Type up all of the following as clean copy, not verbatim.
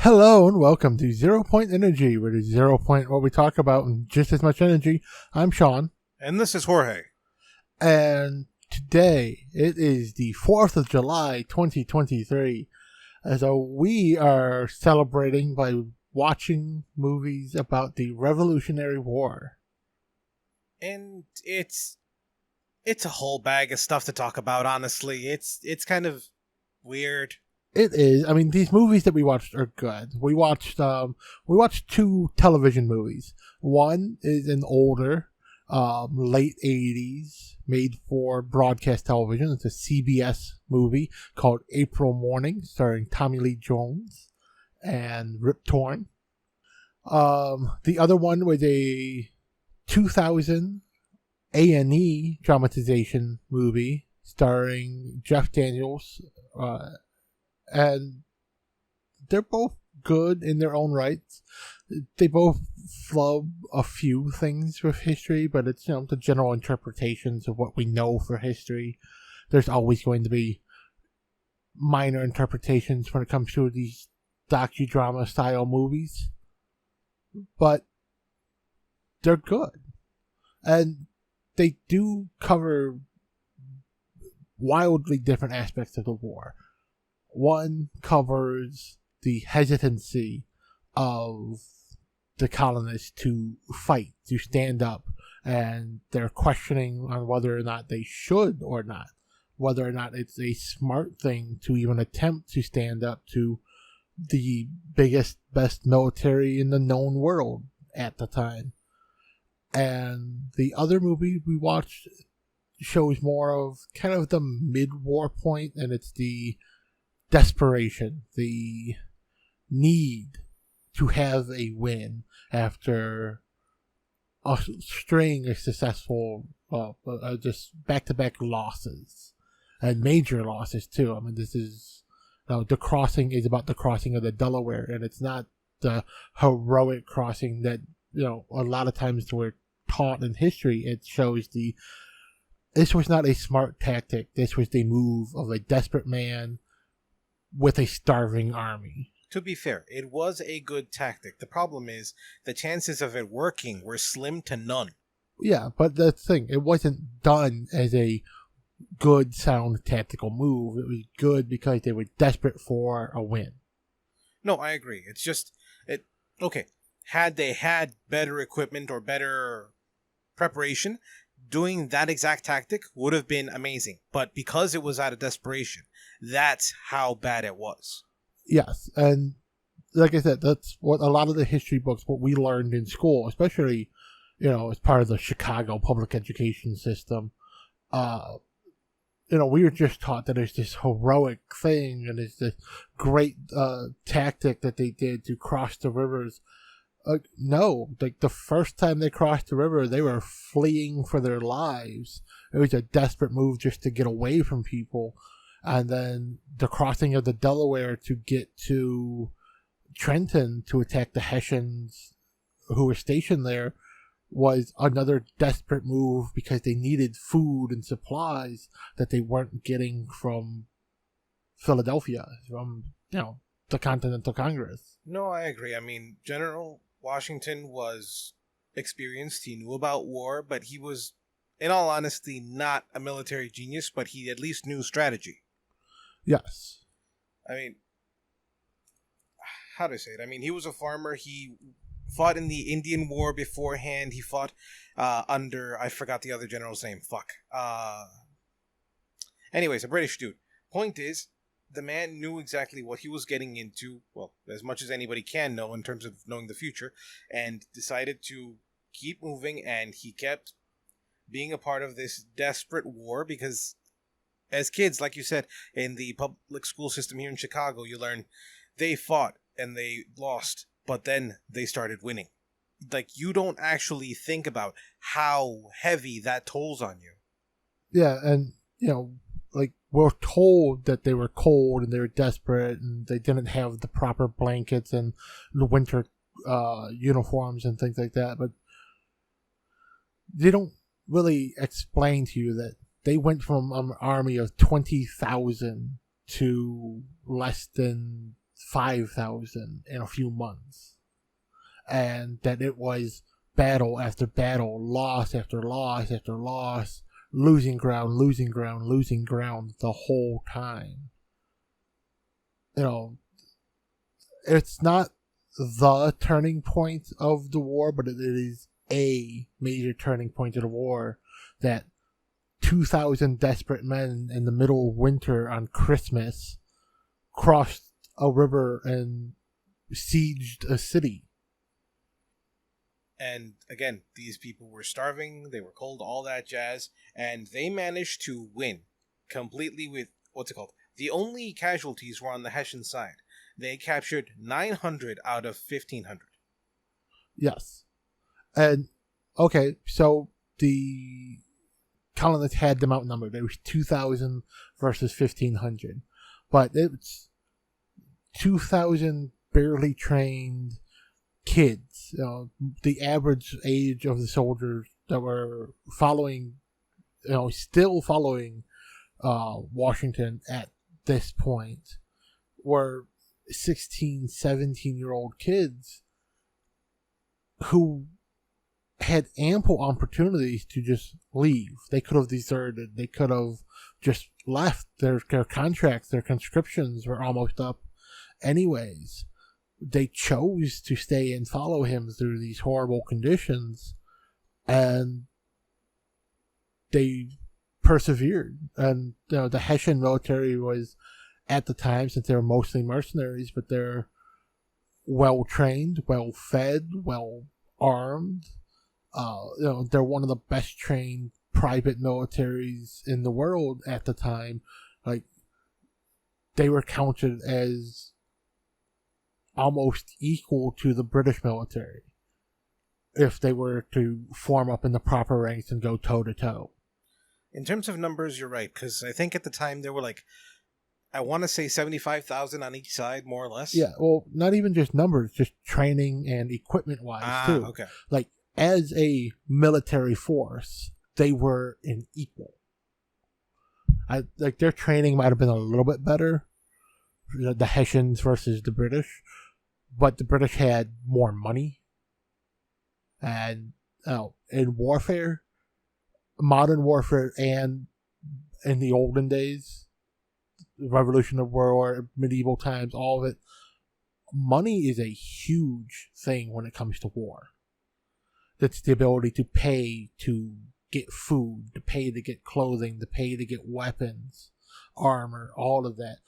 Hello and welcome to ZeroPoint Energy, where there's 0 point what we talk about and just as much energy. I'm Sean. And this is Jorge. And today it is the 4th of July, 2023. So we are celebrating by watching movies about the Revolutionary War. And it's a whole bag of stuff to talk about, honestly. It's kind of weird. It is. I mean, these movies that we watched are good. We watched two television movies. One is an older, late 80s, made for broadcast television. It's a CBS movie called April Morning, starring Tommy Lee Jones and Rip Torn. The other one was a 2000 A&E dramatization movie starring Jeff Daniels, and they're both good in their own rights. They both flub a few things with history, but it's, the general interpretations of what we know for history. There's always going to be minor interpretations when it comes to these docudrama style movies, but they're good. And they do cover wildly different aspects of the war. One covers the hesitancy of the colonists to fight, to stand up, and they're questioning on whether or not they should or not, whether or not it's a smart thing to even attempt to stand up to the biggest, best military in the known world at the time. And the other movie we watched shows more of kind of the mid-war point, and it's the desperation, the need to have a win after a string of successful, just back-to-back losses, and major losses too. I mean, this is, the crossing is about the crossing of the Delaware, and it's not the heroic crossing that, a lot of times we're taught in history. It shows this was not a smart tactic. This was the move of a desperate man with a starving army. To be fair, it was a good tactic. The problem is the chances of it working were slim to none. Yeah, but the thing, it wasn't done as a good, sound tactical move. It was good because they were desperate for a win. No, I agree. It's just, okay, had they had better equipment or better preparation, doing that exact tactic would have been amazing. But because it was out of desperation, that's how bad it was. Yes, and like I said, that's what a lot of the history books, what we learned in school, especially, as part of the Chicago public education system, we were just taught that there's this heroic thing and it's this great tactic that they did to cross the rivers. No, the first time they crossed the river, they were fleeing for their lives. It was a desperate move just to get away from people. And then the crossing of the Delaware to get to Trenton to attack the Hessians who were stationed there was another desperate move because they needed food and supplies that they weren't getting from Philadelphia, from, the Continental Congress. No, I agree. I mean, General Washington was experienced. He knew about war, but he was, in all honesty, not a military genius, but he at least knew strategy. Yes. I mean, how do I say it? I mean, he was a farmer. He fought in the Indian War beforehand. He fought under, I forgot the other general's name. Fuck. Anyways, a British dude. Point is, the man knew exactly what he was getting into, well, as much as anybody can know in terms of knowing the future, and decided to keep moving, and he kept being a part of this desperate war because as kids, like you said, in the public school system here in Chicago, you learn they fought and they lost, but then they started winning. Like, you don't actually think about how heavy that tolls on you. Yeah, and, we're told that they were cold and they were desperate and they didn't have the proper blankets and the winter uniforms and things like that, but they don't really explain to you that they went from an army of 20,000 to less than 5,000 in a few months. And that it was battle after battle, loss after loss after loss, losing ground the whole time. It's not the turning point of the war, but it is a major turning point of the war, that 2,000 desperate men in the middle of winter on Christmas crossed a river and sieged a city. And again, these people were starving, they were cold, all that jazz, and they managed to win completely with, the only casualties were on the Hessian side. They captured 900 out of 1,500. Yes. And, okay, so the colonists had them outnumbered. It was 2,000 versus 1,500. But it's 2,000 barely trained kids. The average age of the soldiers that were still following Washington at this point were 16, 17-year-old kids who had ample opportunities to just leave. They could have deserted. They could have just left. Their contracts, their conscriptions were almost up anyways. They chose to stay and follow him through these horrible conditions, and they persevered. And the Hessian military was, at the time, since they were mostly mercenaries, but they're well trained, well fed, well armed. They're one of the best trained private militaries in the world at the time. Like, they were counted as almost equal to the British military if they were to form up in the proper ranks and go toe to toe. In terms of numbers, you're right, because I think at the time there were I want to say 75,000 on each side, more or less. Yeah, well, not even just numbers, just training and equipment wise too. Okay. Like, as a military force, they were an equal. Their training might have been a little bit better, the Hessians versus the British, but the British had more money. And in warfare, modern warfare, and in the olden days, Revolutionary War, medieval times, all of it, money is a huge thing when it comes to war. That's the ability to pay to get food, to pay to get clothing, to pay to get weapons, armor, all of that.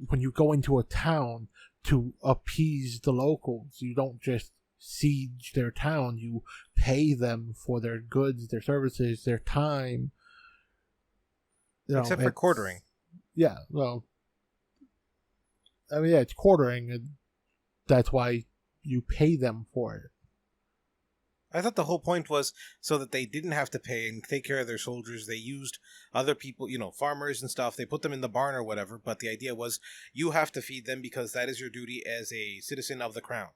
When you go into a town to appease the locals, you don't just siege their town, you pay them for their goods, their services, their time. Except for quartering. Yeah, well, I mean, yeah, it's quartering, and that's why you pay them for it. I thought the whole point was so that they didn't have to pay and take care of their soldiers. They used other people, farmers and stuff. They put them in the barn or whatever. But the idea was you have to feed them because that is your duty as a citizen of the crown.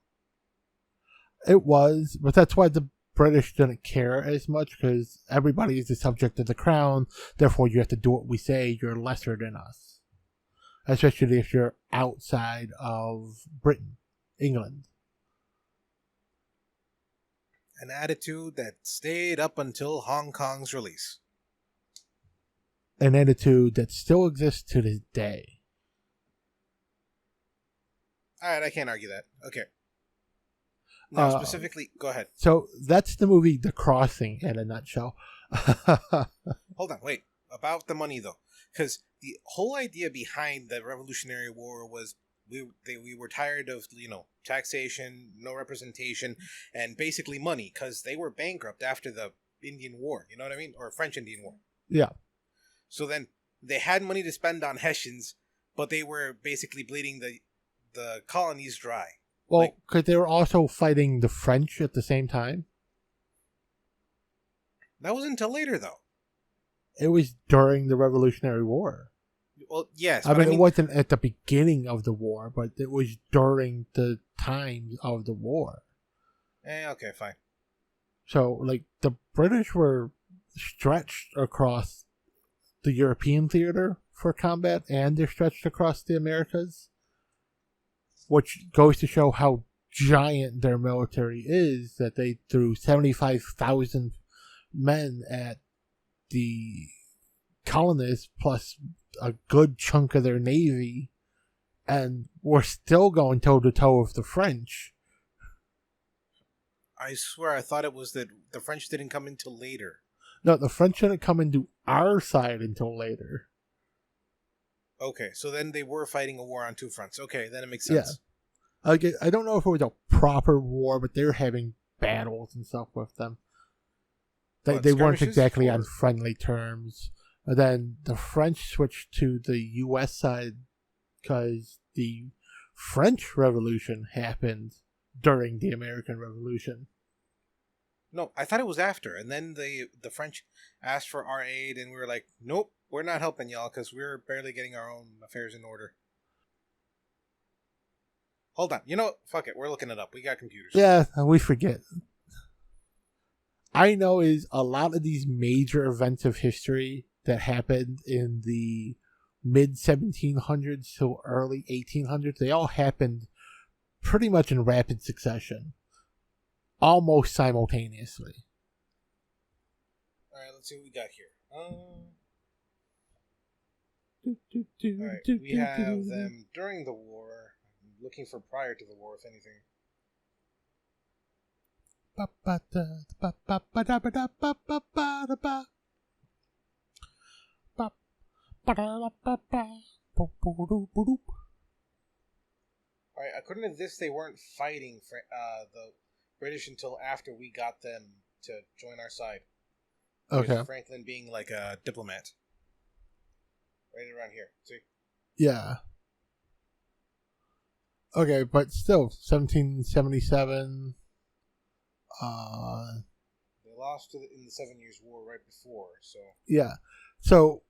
It was, but that's why the British didn't care as much, because everybody is the subject of the crown. Therefore, you have to do what we say. You're lesser than us. Especially if you're outside of Britain, England. An attitude that stayed up until Hong Kong's release. An attitude that still exists to this day. Alright, I can't argue that. Okay. Now, specifically, go ahead. So, that's the movie The Crossing in a nutshell. Hold on, wait. About the money, though. Because the whole idea behind the Revolutionary War was we were tired of, taxation, no representation, and basically money, because they were bankrupt after the Indian War, you know what I mean? Or French-Indian War. Yeah. So then they had money to spend on Hessians, but they were basically bleeding the colonies dry. Well, because they were also fighting the French at the same time. That wasn't until later, though. It was during the Revolutionary War. Well, yes. I mean, it wasn't at the beginning of the war, but it was during the times of the war. Okay, fine. So, the British were stretched across the European theater for combat, and they're stretched across the Americas. which goes to show how giant their military is, that they threw 75,000 men at the colonists plus a good chunk of their navy, and we're still going toe to toe with the French. I swear I thought it was that the French didn't come until later. No, the French didn't come into our side until later. Okay, so then they were fighting a war on two fronts. Okay, then it makes sense. Yeah. I don't know if it was a proper war, but they were having battles and stuff with them. They weren't exactly on friendly terms. And then the French switched to the U.S. side because the French Revolution happened during the American Revolution. No, I thought it was after. And then the French asked for our aid, and we were like, nope, we're not helping y'all because we're barely getting our own affairs in order. Hold on. You know what? Fuck it. We're looking it up. We got computers. Yeah, we forget. I know is a lot of these major events of history that happened in the mid 1700s to early 1800s, they all happened pretty much in rapid succession. Almost simultaneously. Alright, let's see what we got here. Alright, we have them during the war. I'm looking for prior to the war, if anything. Alright, according to this, they weren't fighting for the British until after we got them to join our side. Okay. With Franklin being like a diplomat. Right around here. See? Yeah. Okay, but still, 1777. They lost in the 7 Years' War right before, so. Yeah. So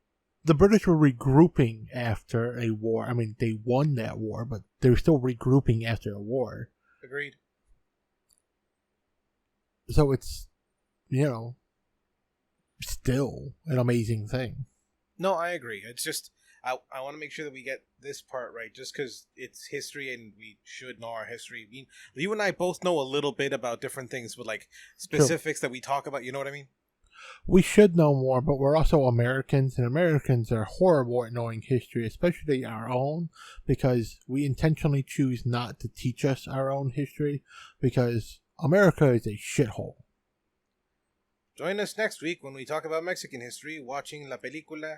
the British were regrouping after a war. I mean, they won that war, but they were still regrouping after a war. Agreed. So it's, still an amazing thing. No, I agree. It's just, I want to make sure that we get this part right, just because it's history and we should know our history. I mean, you and I both know a little bit about different things, but like specifics that we talk about, you know what I mean? We should know more, but we're also Americans, and Americans are horrible at knowing history, especially our own, because we intentionally choose not to teach us our own history, because America is a shithole. Join us next week when we talk about Mexican history, watching La Película.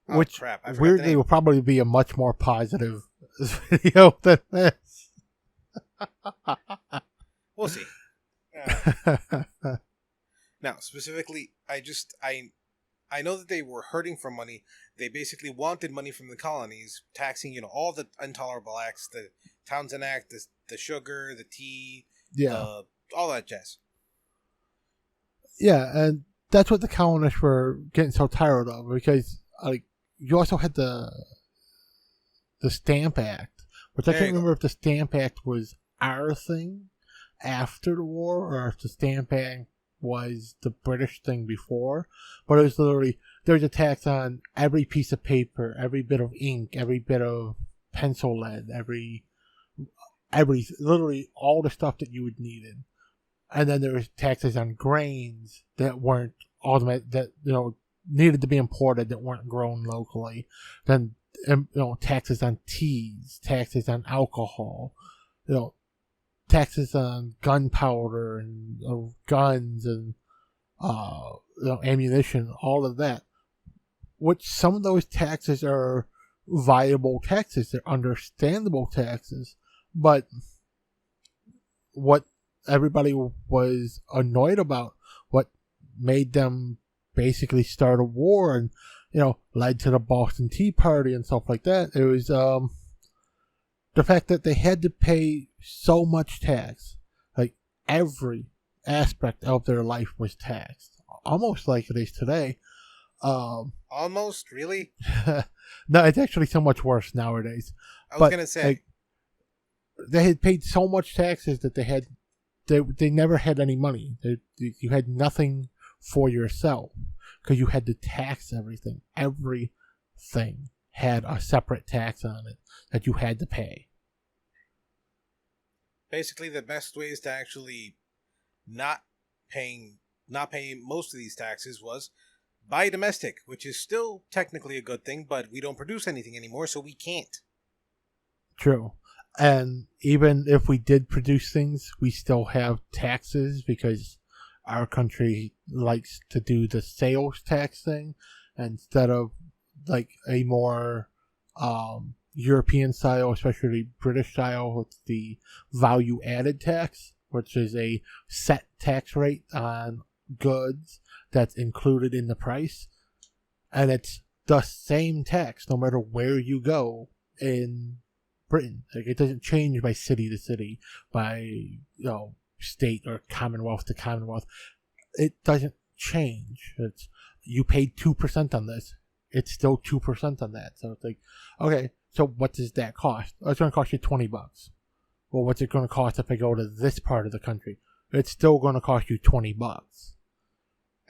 Oh, which, crap. weirdly, will probably be a much more positive video than this. We'll see. Now, specifically, I know that they were hurting for money. They basically wanted money from the colonies, taxing, all the intolerable acts, the Townsend Act, the sugar, the tea, all that jazz. Yeah, and that's what the colonists were getting so tired of, because you also had the Stamp Act, which I can't remember if the Stamp Act was our thing after the war or if the Stamp Act was the British thing before, but it was literally, there's a tax on every piece of paper, every bit of ink, every bit of pencil lead, every literally all the stuff that you would need in. And then there was taxes on grains that weren't automatic, that needed to be imported, that weren't grown locally. Then taxes on teas, taxes on alcohol, taxes on gunpowder and guns and ammunition, all of that. Which some of those taxes are viable taxes, they're understandable taxes, but what everybody was annoyed about, what made them basically start a war and led to the Boston Tea Party and stuff like that, it was the fact that they had to pay so much tax. Like, every aspect of their life was taxed, almost like it is today. Almost? Really? No, it's actually so much worse nowadays. I was going to say, they had paid so much taxes that they never had any money. You had nothing for yourself because you had to tax everything. had a separate tax on it that you had to pay. Basically, the best way is to actually not paying most of these taxes was buy domestic, which is still technically a good thing, but we don't produce anything anymore, so we can't. True. And even if we did produce things, we still have taxes because our country likes to do the sales tax thing instead of like a more European style, especially British style, with the value added tax, which is a set tax rate on goods that's included in the price. And it's the same tax no matter where you go in Britain. Like, it doesn't change by city to city, by state or commonwealth to commonwealth. It doesn't change. It's you paid 2% on this. It's still 2% on that. So it's like, okay, so what does that cost? Oh, it's going to cost you $20. Well, what's it going to cost if I go to this part of the country? It's still going to cost you $20.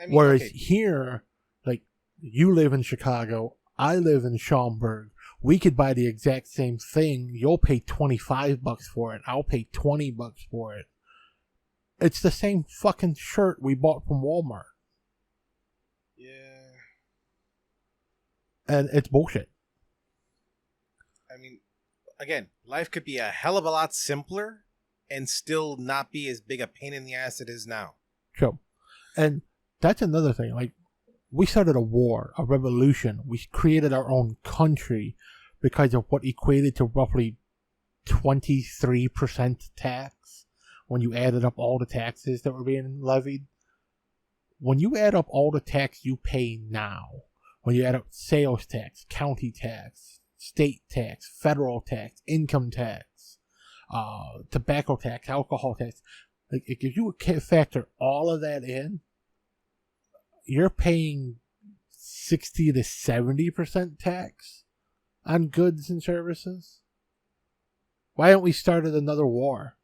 Whereas here, like, you live in Chicago, I live in Schaumburg. We could buy the exact same thing. You'll pay $25 for it. I'll pay $20 for it. It's the same fucking shirt we bought from Walmart. Yeah. And it's bullshit. I mean, again, life could be a hell of a lot simpler and still not be as big a pain in the ass it is now. True. And that's another thing. Like, we started a war, a revolution. We created our own country because of what equated to roughly 23% tax when you added up all the taxes that were being levied. When you add up all the tax you pay now, when you add up sales tax, county tax, state tax, federal tax, income tax, tobacco tax, alcohol tax, like, if you factor all of that in, you're paying 60 to 70% tax on goods and services. Why haven't we started another war?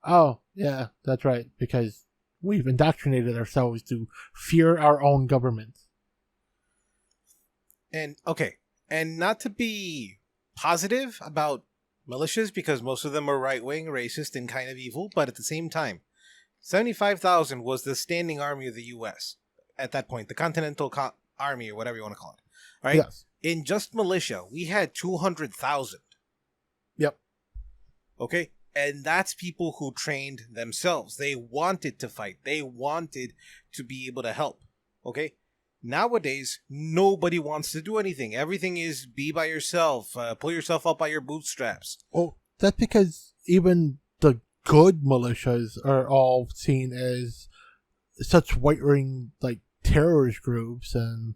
Oh, yeah, that's right, because we've indoctrinated ourselves to fear our own government. And, okay, and not to be positive about militias, because most of them are right-wing, racist, and kind of evil, but at the same time, 75,000 was the standing army of the U.S. at that point, the Continental Army, or whatever you want to call it. Right? Yes. In just militia, we had 200,000. Yep. Okay? And that's people who trained themselves. They wanted to fight. They wanted to be able to help. Okay? Nowadays, nobody wants to do anything. Everything is be by yourself. Pull yourself up by your bootstraps. Well, that's because even the good militias are all seen as such right-wing, like, terrorist groups, and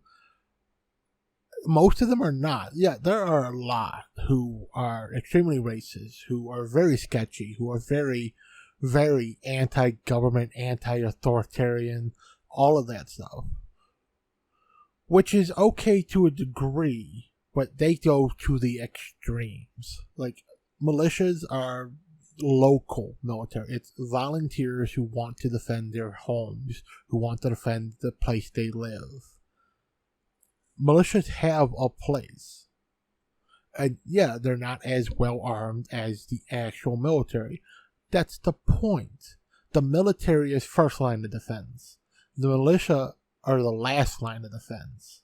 most of them are not. Yeah, there are a lot who are extremely racist, who are very sketchy, who are very, very anti-government, anti-authoritarian, all of that stuff. Which is okay to a degree, but they go to the extremes. Like, militias are local military. It's volunteers who want to defend their homes, who want to defend the place they live. Militias have a place. And yeah, they're not as well armed as the actual military. That's the point. The military is first line of defense. The militia are the last line of defense.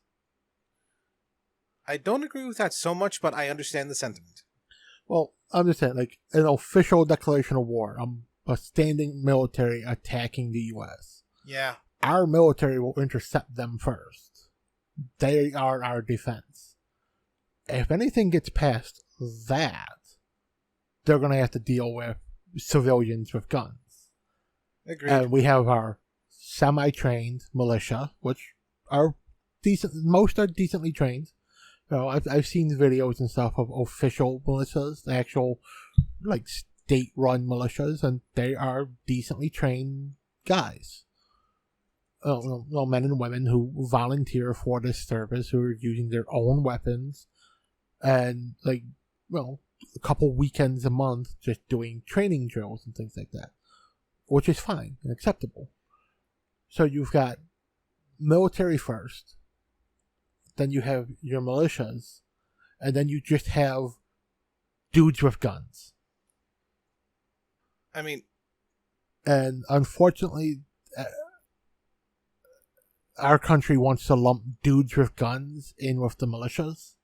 I don't agree with that so much, but I understand the sentiment. Well, I'm just saying, like, an official declaration of war, a standing military attacking the U.S. Yeah. Our military will intercept them first. They are our defense. If anything gets past that, they're going to have to deal with civilians with guns. Agreed. And we have our semi-trained militia, which are decent. Most are decently trained. You know, I've seen videos and stuff of official militias, the actual, like, state-run militias, and they are decently trained guys. Men and women who volunteer for this service, who are using their own weapons, and, like, a couple weekends a month just doing training drills and things like that, which is fine and acceptable. So you've got military first, then you have your militias, and then you just have dudes with guns. I mean, and unfortunately, our country wants to lump dudes with guns in with the militias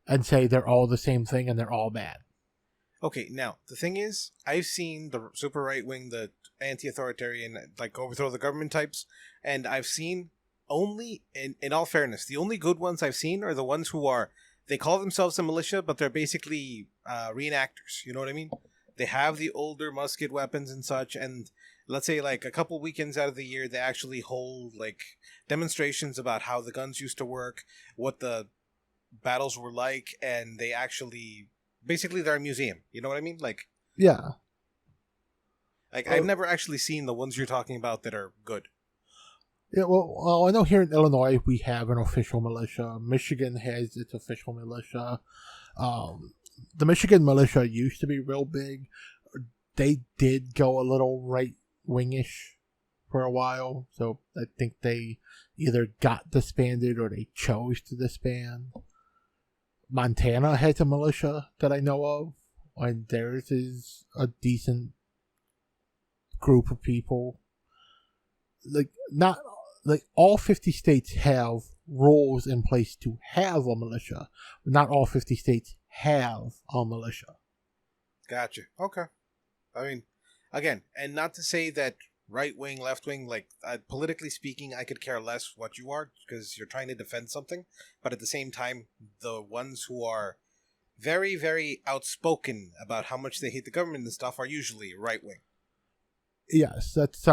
and say they're all the same thing and they're all bad. okay, now, the thing is, I've seen the super right-wing, the anti-authoritarian, like, overthrow the government types, and I've seen only, in all fairness, the only good ones I've seen are the ones who are, they call themselves a militia, but they're basically reenactors, you know what I mean? They have the older musket weapons and such, and let's say, like, a couple weekends out of the year, they actually hold, like, demonstrations about how the guns used to work, what the battles were like, and they actually, basically, they're a museum, you know what I mean? Like, Yeah. like, I've never actually seen the ones you're talking about that are good. Yeah, well, I know here in Illinois we have an official militia. Michigan has its official militia. The Michigan militia used to be real big. They did go a little right-wingish for a while, so I think they either got disbanded or they chose to disband. Montana has a militia that I know of, and theirs is a decent group of people. Like all 50 states have rules in place to have a militia, but not all 50 states have a militia. Gotcha. Okay. I mean, again, and not to say that right wing, left wing, like, politically speaking, I could care less what you are because you're trying to defend something. But at the same time, the ones who are very, very outspoken about how much they hate the government and stuff are usually right wing. Yes, that's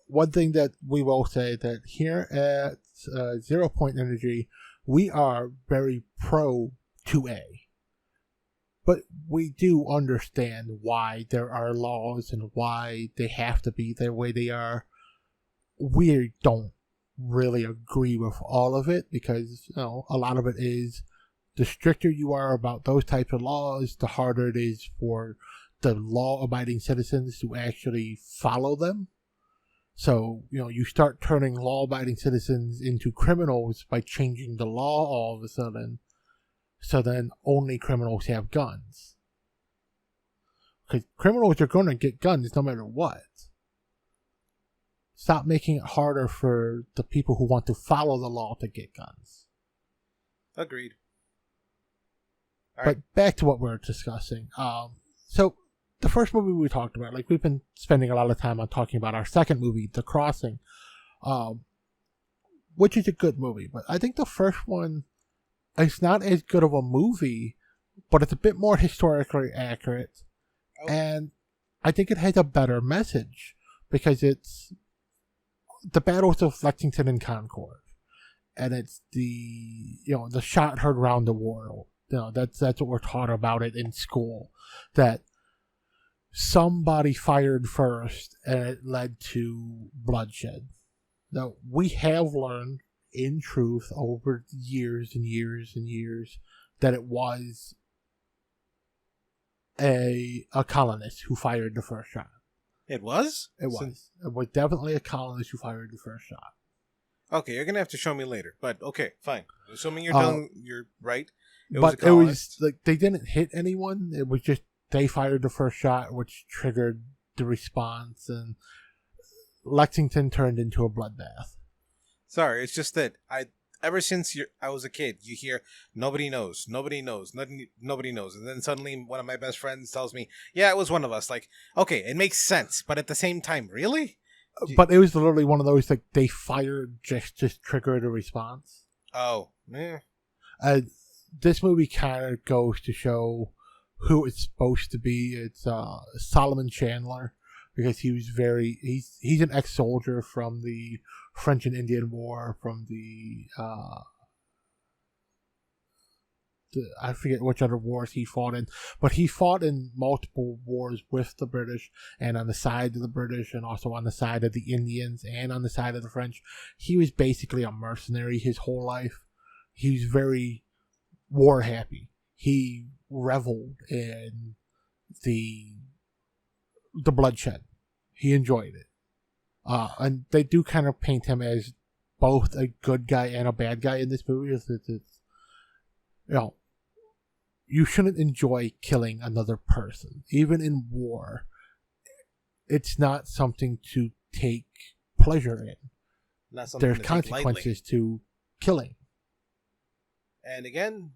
one thing that we will say, that here at ZeroPoint Energy, we are very pro 2A. But we do understand why there are laws and why they have to be the way they are. We don't really agree with all of it because, a lot of it is the stricter you are about those types of laws, the harder it is for the law-abiding citizens to actually follow them. So, you start turning law-abiding citizens into criminals by changing the law all of a sudden. So then only criminals have guns. Because criminals are going to get guns no matter what. Stop making it harder for the people who want to follow the law to get guns. Agreed. But back to what we're discussing. So the first movie we talked about, like, we've been spending a lot of time on talking about our second movie, The Crossing, which is a good movie. But I think the first one, it's not as good of a movie, but it's a bit more historically accurate. Oh. And I think it has a better message because it's the battles of Lexington and Concord. And it's the shot heard around the world. That's what we're taught about it in school. That somebody fired first and it led to bloodshed. Now, we have learned in truth over years and years and years that it was a colonist who fired the first shot. It was? It was. It was definitely a colonist who fired the first shot. Okay, you're gonna have to show me later, but okay, fine. Assuming you're right. It was like they didn't hit anyone. It was just they fired the first shot, which triggered the response, and Lexington turned into a bloodbath. Sorry, it's just that ever since I was a kid, you hear nobody knows, nobody knows, nobody knows, and then suddenly one of my best friends tells me, "Yeah, it was one of us." Like, okay, it makes sense, but at the same time, really? But it was literally one of those, like, they fired just triggered a response. Oh, yeah. This movie kind of goes to show who it's supposed to be. It's Solomon Chandler, because he's an ex-soldier from the French and Indian War, from the I forget which other wars he fought in, but he fought in multiple wars with the British, and on the side of the British, and also on the side of the Indians, and on the side of the French. He was basically a mercenary his whole life. He was very war happy. He reveled in the bloodshed. He enjoyed it. And they do kind of paint him as both a good guy and a bad guy in this movie. You shouldn't enjoy killing another person, even in war. It's not something to take pleasure in. Not something There's to take consequences to killing. And again,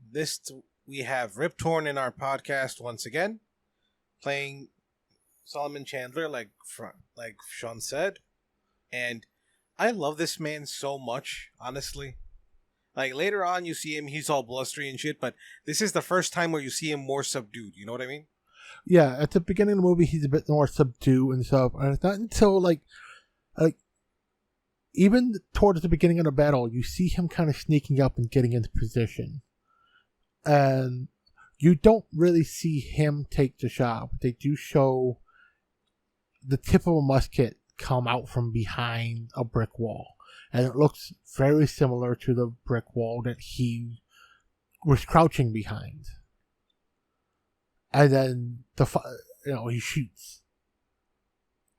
we have Rip Torn in our podcast once again, playing Solomon Chandler, like Sean said. And I love this man so much, honestly. Like, later on, you see him, he's all blustery and shit, but this is the first time where you see him more subdued, you know what I mean? Yeah, at the beginning of the movie, he's a bit more subdued and stuff. And it's not until, like even towards the beginning of the battle, you see him kind of sneaking up and getting into position. And you don't really see him take the shot, but they do show the tip of a musket come out from behind a brick wall. And it looks very similar to the brick wall that he was crouching behind. And then he shoots.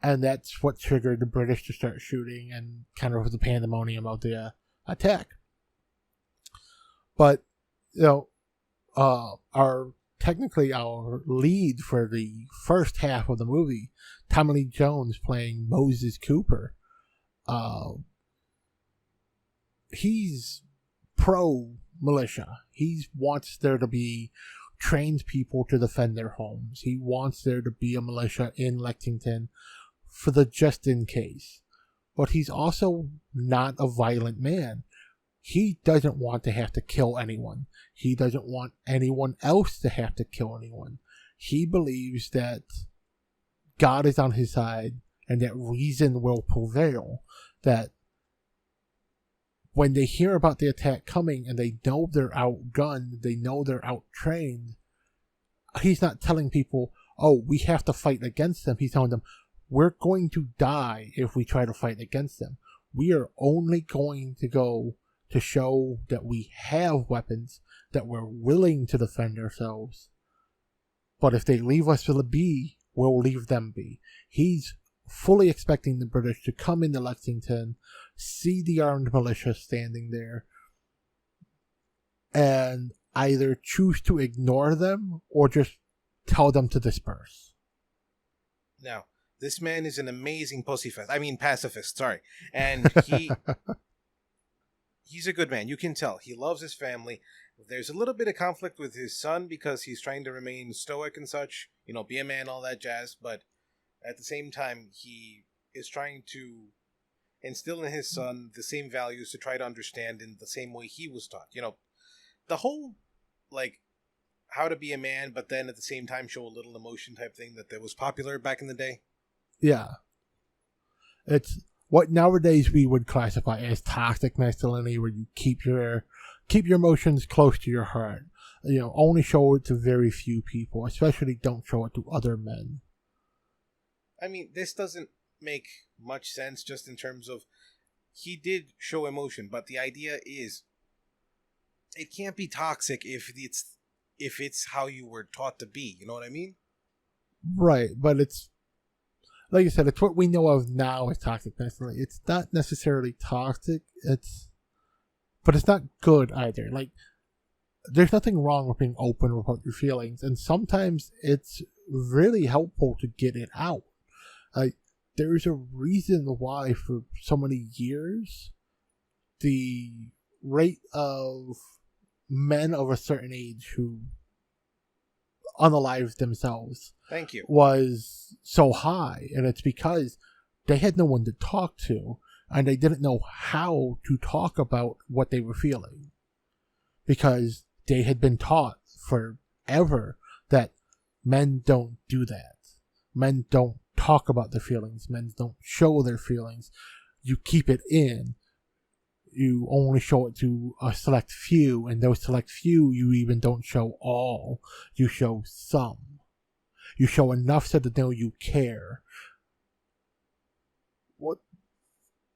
And that's what triggered the British to start shooting and kind of the pandemonium of the attack. But, our lead for the first half of the movie, Tommy Lee Jones playing Moses Cooper, he's pro-militia. He wants there to be trained people to defend their homes. He wants there to be a militia in Lexington for the just in case. But he's also not a violent man. He doesn't want to have to kill anyone. He doesn't want anyone else to have to kill anyone. He believes that God is on his side and that reason will prevail. That when they hear about the attack coming and they know they're outgunned, they know they're outtrained, he's not telling people, oh, we have to fight against them. He's telling them, we're going to die if we try to fight against them. We are only going to go to show that we have weapons, that we're willing to defend ourselves. But if they leave us to be, we'll leave them be. He's fully expecting the British to come into Lexington, see the armed militia standing there, and either choose to ignore them or just tell them to disperse. Now, this man is an amazing pacifist, sorry. And he's a good man. You can tell. He loves his family. There's a little bit of conflict with his son because he's trying to remain stoic and such, be a man, all that jazz. But at the same time, he is trying to instill in his son the same values to try to understand in the same way he was taught. The whole, how to be a man, but then at the same time show a little emotion type thing that was popular back in the day. Yeah. It's what nowadays we would classify as toxic masculinity, where you keep your emotions close to your heart. Only show it to very few people, especially don't show it to other men. I mean, this doesn't make much sense just in terms of he did show emotion, but the idea is it can't be toxic if it's how you were taught to be. You know what I mean? Right, but it's like I said, it's what we know of now as toxic masculinity. It's not necessarily toxic. But it's not good either. There's nothing wrong with being open about your feelings, and sometimes it's really helpful to get it out. There's a reason why for so many years the rate of men of a certain age who unalived themselves Thank you. was so high, and it's because they had no one to talk to, and they didn't know how to talk about what they were feeling, because they had been taught forever that men don't do that. Men don't talk about their feelings. Men don't show their feelings. You keep it in. You only show it to a select few, and those select few you even don't show all. You show some. You show enough so that they know you care.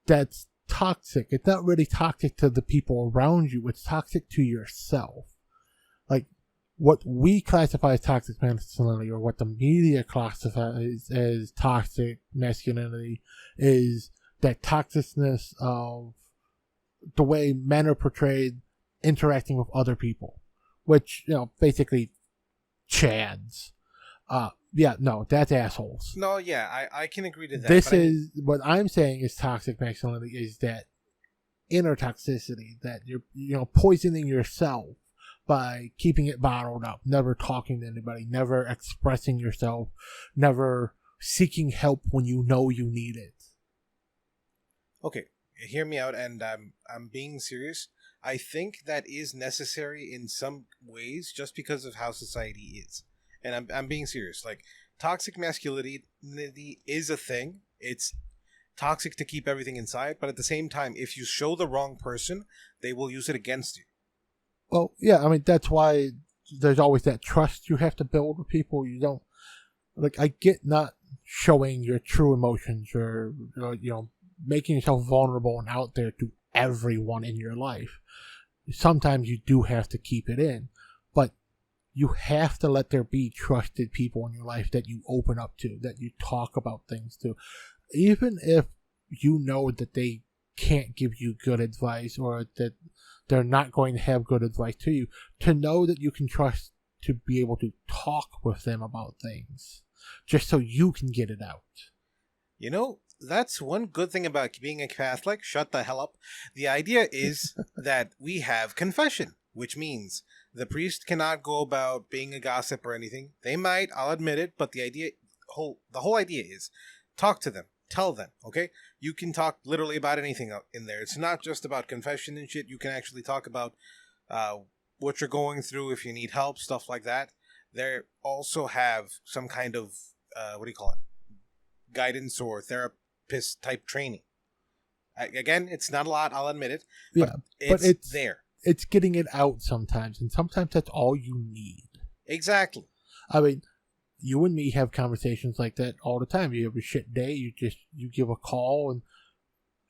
That's toxic. It's not really toxic to the people around you. It's toxic to yourself. What we classify as toxic masculinity, or what the media classifies as toxic masculinity, is that toxicness of the way men are portrayed interacting with other people, which, basically chads. Yeah, no, that's assholes. No, yeah, I can agree to that. This is what I'm saying is toxic masculinity, is that inner toxicity, that you're poisoning yourself by keeping it bottled up, never talking to anybody, never expressing yourself, never seeking help when you know you need it. Okay, hear me out, and I'm being serious. I think that is necessary in some ways, just because of how society is, and I'm being serious. Like, toxic masculinity is a thing. It's toxic to keep everything inside, but at the same time, if you show the wrong person, they will use it against you. Well, yeah, I mean, that's why there's always that trust you have to build with people. You don't, I get not showing your true emotions, or making yourself vulnerable and out there to everyone in your life. Sometimes you do have to keep it in, but you have to let there be trusted people in your life that you open up to, that you talk about things to. Even if you know that they can't give you good advice, or that they're not going to have good advice to you, to know that you can trust to be able to talk with them about things, just so you can get it out. That's one good thing about being a Catholic. Shut the hell up. The idea is that we have confession, which means the priest cannot go about being a gossip or anything. They might, I'll admit it, but the whole idea is talk to them. Tell them, okay? You can talk literally about anything in there. It's not just about confession and shit. You can actually talk about what you're going through, if you need help, stuff like that. They also have some kind of, guidance or therapist type training. Again, it's not a lot, I'll admit it. Yeah, but it's there. It's getting it out sometimes, and sometimes that's all you need. Exactly. I mean, you and me have conversations like that all the time. You have a shit day, you give a call, and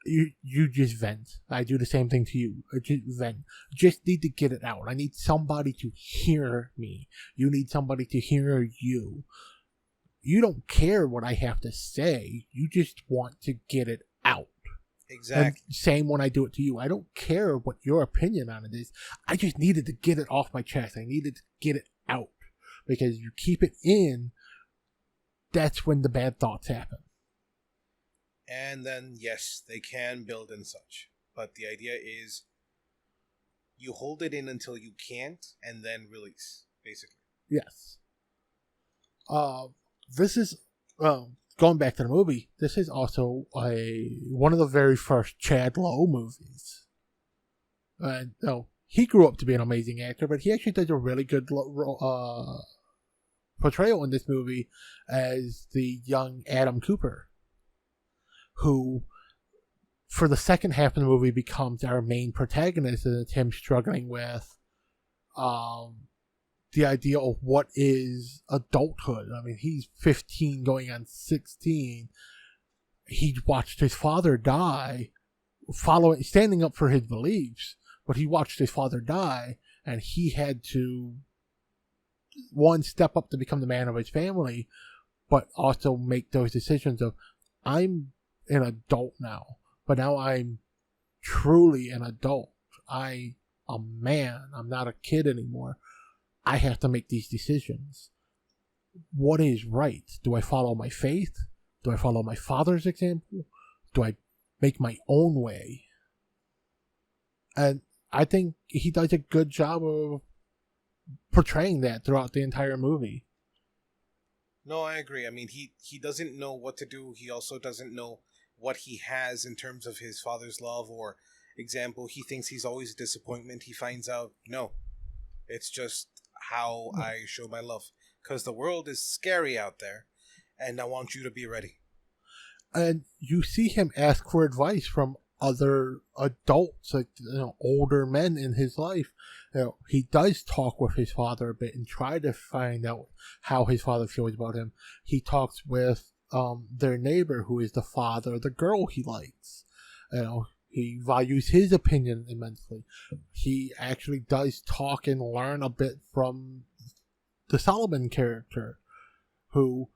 you just vent. I do the same thing to you. I just vent. Just need to get it out. I need somebody to hear me. You need somebody to hear you. You don't care what I have to say. You just want to get it out. Exactly. And same when I do it to you. I don't care what your opinion on it is. I just needed to get it off my chest. I needed to get it out. Because you keep it in, that's when the bad thoughts happen. And then, yes, they can build and such. But the idea is you hold it in until you can't, and then release, basically. Yes. This is, going back to the movie, this is also one of the very first Chad Lowe movies. And, he grew up to be an amazing actor, but he actually does a really good portrayal in this movie as the young Adam Cooper, who, for the second half of the movie, becomes our main protagonist, and it's him struggling with the idea of what is adulthood. I mean, he's 15 going on 16. He watched his father die, standing up for his beliefs, but he watched his father die, and he had to, one, step up to become the man of his family, but also make those decisions of, I'm an adult now, but now I'm truly an adult. I'm a man. I'm not a kid anymore. I have to make these decisions. What is right? Do I follow my faith? Do I follow my father's example? Do I make my own way? And I think he does a good job of portraying that throughout the entire movie. No, I agree. I mean, he doesn't know what to do. He also doesn't know what he has in terms of his father's love, or example, he thinks he's always a disappointment. He finds out, no, it's just how I show my love. Because the world is scary out there, and I want you to be ready. And you see him ask for advice from other adults, like, older men in his life. He does talk with his father a bit and try to find out how his father feels about him. He talks with their neighbor, who is the father of the girl he likes. He values his opinion immensely. He actually does talk and learn a bit from the Solomon character, who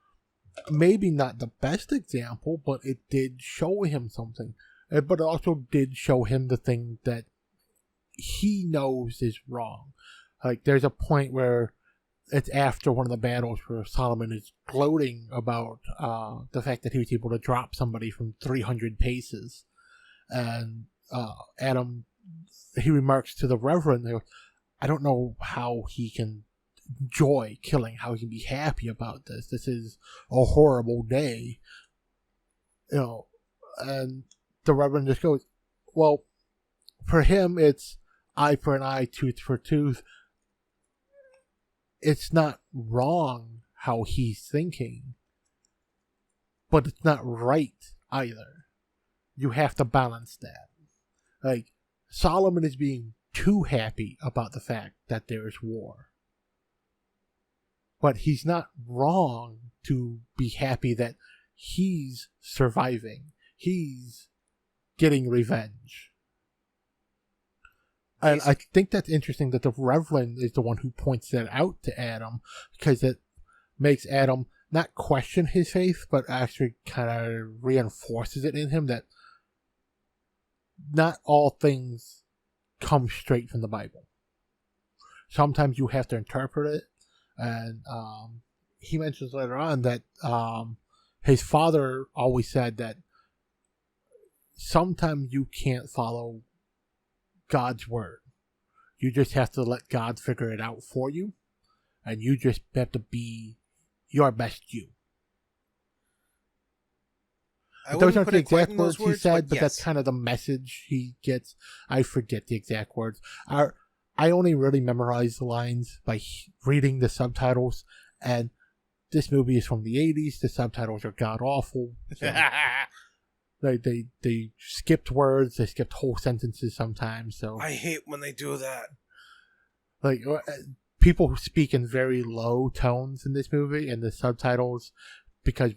maybe not the best example, but it did show him something. but it also did show him the thing that he knows is wrong. Like, there's a point where it's after one of the battles where Solomon is gloating about the fact that he was able to drop somebody from 300 paces. And Adam, he remarks to the Reverend, I don't know how he can enjoy killing, how he can be happy about this. This is a horrible day. And the Reverend just goes, well, for him, it's eye for an eye, tooth for tooth. It's not wrong how he's thinking, but it's not right either. You have to balance that. Like, Solomon is being too happy about the fact that there is war. But he's not wrong to be happy that he's surviving. He's getting revenge. And I think that's interesting that the Reverend is the one who points that out to Adam, because it makes Adam not question his faith, but actually kind of reinforces it in him that not all things come straight from the Bible. Sometimes you have to interpret it, and he mentions later on that his father always said that sometimes you can't follow God's word. You just have to let God figure it out for you, and you just have to be your best you. Those aren't the exact words he said, but yes, that's kind of the message he gets. I forget the exact words. I only really memorize the lines by reading the subtitles, and this movie is from the 80s. The subtitles are god-awful. So They skipped words. They skipped whole sentences sometimes. So I hate when they do that. Like, people who speak in very low tones in this movie, and the subtitles, because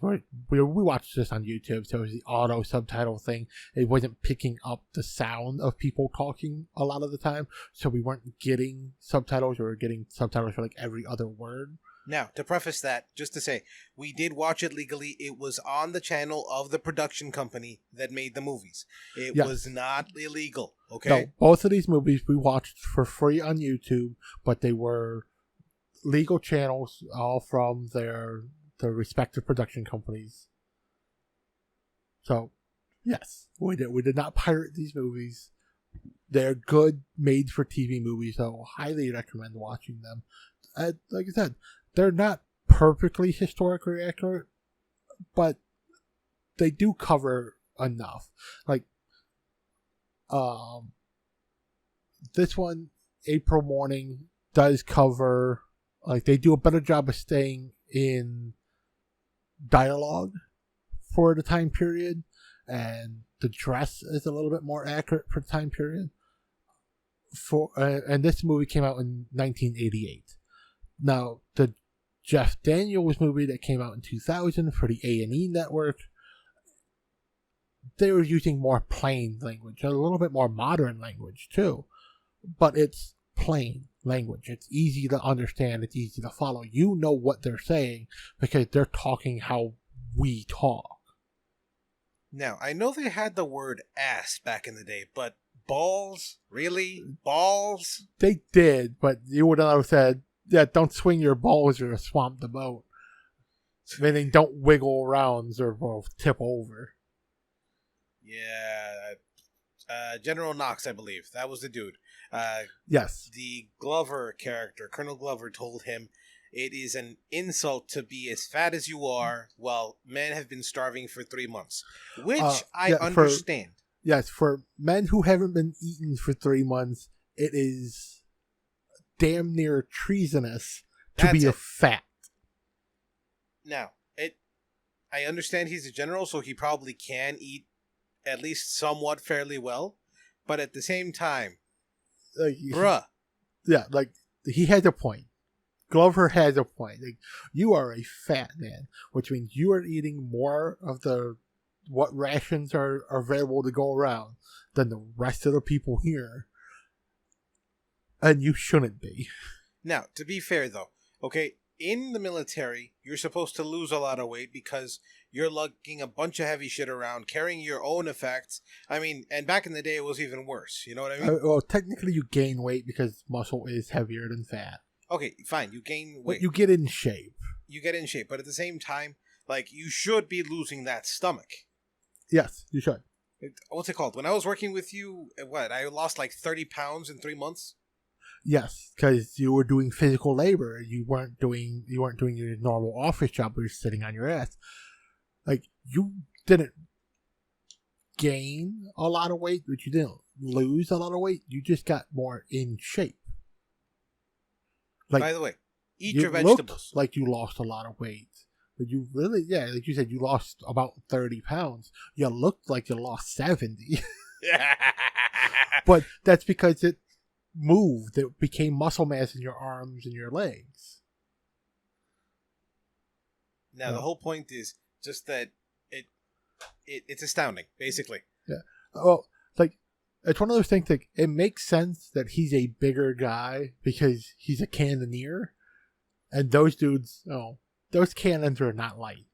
we watched this on YouTube, so it was the auto subtitle thing. It wasn't picking up the sound of people talking a lot of the time, so we weren't getting subtitles. We were getting subtitles for like every other word. Now, to preface that, just to say, we did watch it legally. It was on the channel of the production company that made the movies. It was not illegal, okay? No, both of these movies we watched for free on YouTube, but they were legal channels, all from their respective production companies. So, yes, we did not pirate these movies. They're good, made-for-TV movies, so highly recommend watching them. Like I said, they're not perfectly historically accurate, but they do cover enough. Like, this one, April Morning, does cover, like, they do a better job of staying in dialogue for the time period, and the dress is a little bit more accurate for the time period. And this movie came out in 1988. Now, the Jeff Daniels movie that came out in 2000 for the A&E network, they were using more plain language, a little bit more modern language too, but it's plain language. It's easy to understand, it's easy to follow. You know what they're saying because they're talking how we talk. Now, I know they had the word ass back in the day, but balls? Really? Balls? They did, but you would have said, yeah, don't swing your balls or swamp the boat. Meaning don't wiggle around or will tip over. Yeah. General Knox, I believe. That was the dude. Yes. The Glover character, Colonel Glover, told him, it is an insult to be as fat as you are while men have been starving for 3 months. Which I understand. Yes, for men who haven't been eaten for 3 months, it is damn near treasonous to be fat. Now, I understand he's a general, so he probably can eat at least somewhat fairly well, but at the same time, bruh. Yeah, like, he has a point. Glover has a point. Like, you are a fat man, which means you are eating more of what rations are available to go around than the rest of the people here. And you shouldn't be. Now, to be fair, though, okay, in the military, you're supposed to lose a lot of weight because you're lugging a bunch of heavy shit around, carrying your own effects. I mean, and back in the day, it was even worse. You know what I mean? Well, technically, you gain weight because muscle is heavier than fat. Okay, fine. You gain weight. But you get in shape. You get in shape, but at the same time, like, you should be losing that stomach. Yes, you should. What's it called? When I was working with you, I lost like 30 pounds in 3 months. Yes, because you were doing physical labor. You weren't doing your normal office job where you're sitting on your ass. Like, you didn't gain a lot of weight, but you didn't lose a lot of weight. You just got more in shape. Like, by the way, eat your vegetables. Like you lost a lot of weight. But you really, like you said, you lost about 30 pounds. You looked like you lost 70. But that's because it moved. It became muscle mass in your arms and your legs. Now, the whole point is just that it's astounding, basically. Yeah. Well, like, it's one of those things, like, it makes sense that he's a bigger guy because he's a cannoneer. And those dudes, those cannons are not light.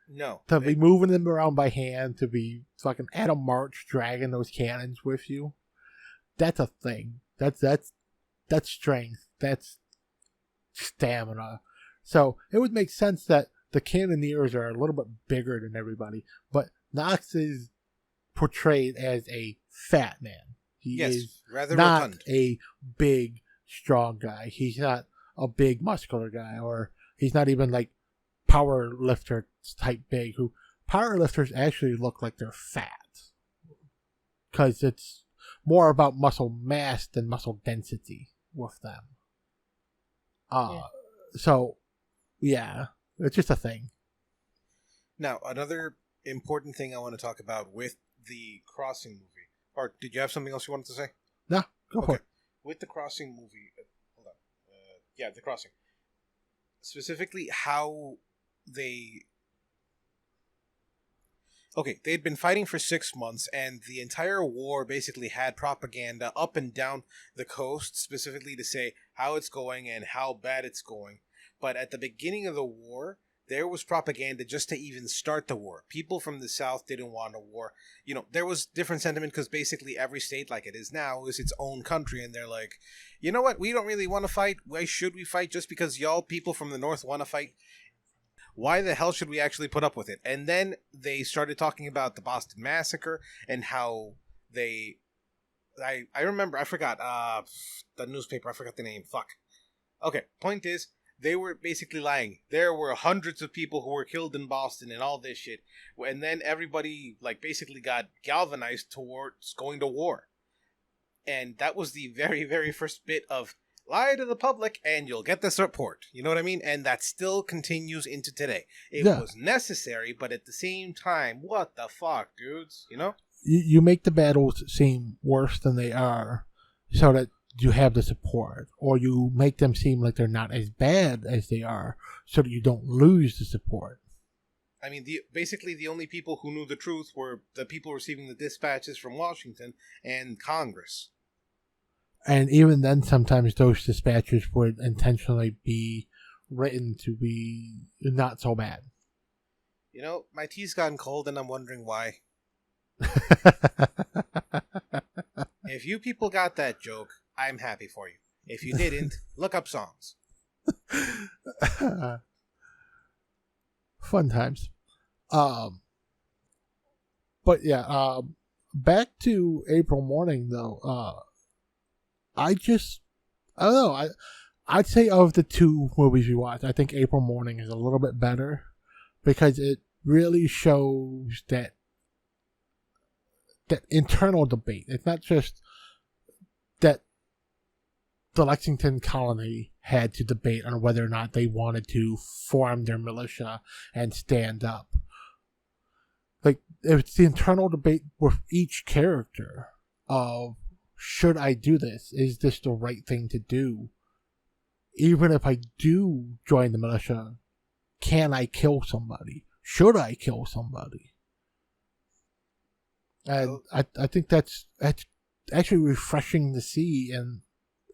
No. To be moving them around by hand, to be fucking at a march dragging those cannons with you, that's a thing. That's strength. That's stamina. So it would make sense that the cannoneers are a little bit bigger than everybody, but Knox is portrayed as a fat man. He is rather not rotund. A big, strong guy. He's not a big, muscular guy, or he's not even like power lifter type big. Who power lifters actually look like they're fat because it's more about muscle mass than muscle density with them. So, yeah, it's just a thing. Now, another important thing I want to talk about with the Crossing movie. Or did you have something else you wanted to say? No, go for it. With the Crossing movie, hold on. The Crossing. Specifically, how they... Okay, they'd been fighting for 6 months, and the entire war basically had propaganda up and down the coast, specifically to say how it's going and how bad it's going. But at the beginning of the war, there was propaganda just to even start the war. People from the South didn't want a war. You know, there was different sentiment because basically every state, like it is now, is its own country, and they're like, you know what, we don't really want to fight. Why should we fight just because y'all people from the North want to fight? Why the hell should we actually put up with it? And then they started talking about the Boston Massacre and how they... I remember, I forgot the newspaper, I forgot the name, fuck. Okay, point is, they were basically lying. There were hundreds of people who were killed in Boston and all this shit. And then everybody, like, basically got galvanized towards going to war. And that was the very, very first bit of lie to the public and you'll get this report. You know what I mean? And that still continues into today. It was necessary, but at the same time, what the fuck, dudes? You know? You make the battles seem worse than they are so that you have the support. Or you make them seem like they're not as bad as they are so that you don't lose the support. I mean, basically the only people who knew the truth were the people receiving the dispatches from Washington and Congress. And even then, sometimes those dispatches would intentionally be written to be not so bad. You know, my tea's gotten cold and I'm wondering why. If you people got that joke, I'm happy for you. If you didn't, look up songs. Fun times. But yeah, back to April Morning though. I don't know. I'd say of the two movies we watched, I think April Morning is a little bit better because it really shows that internal debate. It's not just that the Lexington colony had to debate on whether or not they wanted to form their militia and stand up. Like, it's the internal debate with each character of, should I do this? Is this the right thing to do? Even if I do join the militia, can I kill somebody? Should I kill somebody? And I think that's actually refreshing to see in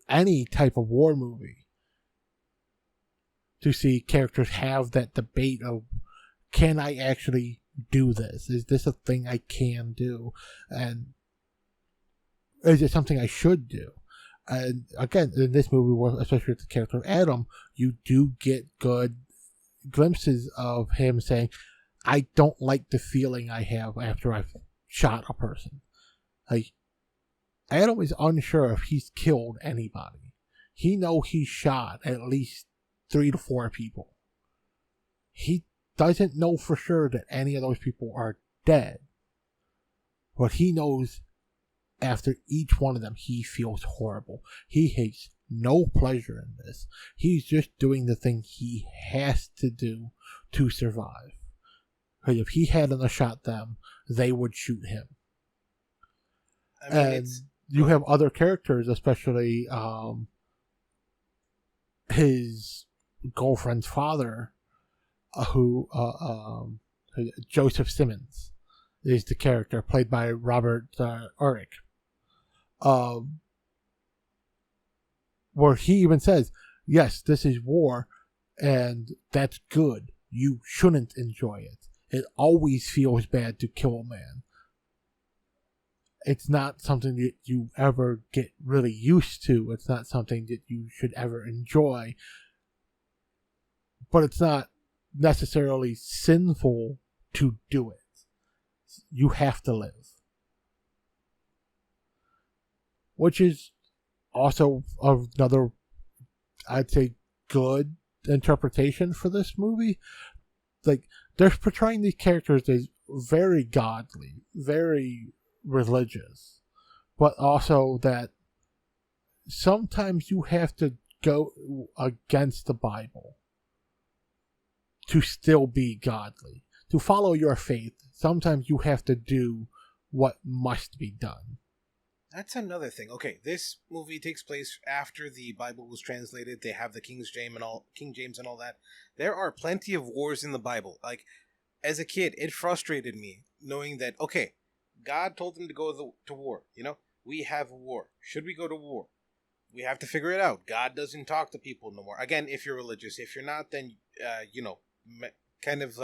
any type of war movie. to see characters have that debate of, can I actually do this? Is this a thing I can do? And is it something I should do? And again, in this movie, especially with the character of Adam, you do get good glimpses of him saying, I don't like the feeling I have after I've shot a person. Like, Adam is unsure if he's killed anybody. He knows he's shot at least 3 to 4 people. He doesn't know for sure that any of those people are dead. But he knows after each one of them, he feels horrible. He takes no pleasure in this. He's just doing the thing he has to do to survive. Because if he hadn't shot them, they would shoot him. I mean, and you have other characters, especially his girlfriend's father, who Joseph Simmons is the character, played by Robert Urich. Where he even says, yes, this is war, and that's good. You shouldn't enjoy it. It always feels bad to kill a man. It's not something that you ever get really used to. It's not something that you should ever enjoy. But it's not necessarily sinful to do it. You have to live. Which is also another, I'd say, good interpretation for this movie. Like, they're portraying these characters as very godly, very religious, but also that sometimes you have to go against the Bible to still be godly. To follow your faith, sometimes you have to do what must be done. That's another thing. Okay, this movie takes place after the Bible was translated. They have the King James and all that. There are plenty of wars in the Bible. Like, as a kid, it frustrated me knowing that, okay, God told them to go to war. You know, we have a war. Should we go to war? We have to figure it out. God doesn't talk to people no more. Again, if you're religious. If you're not, then, kind of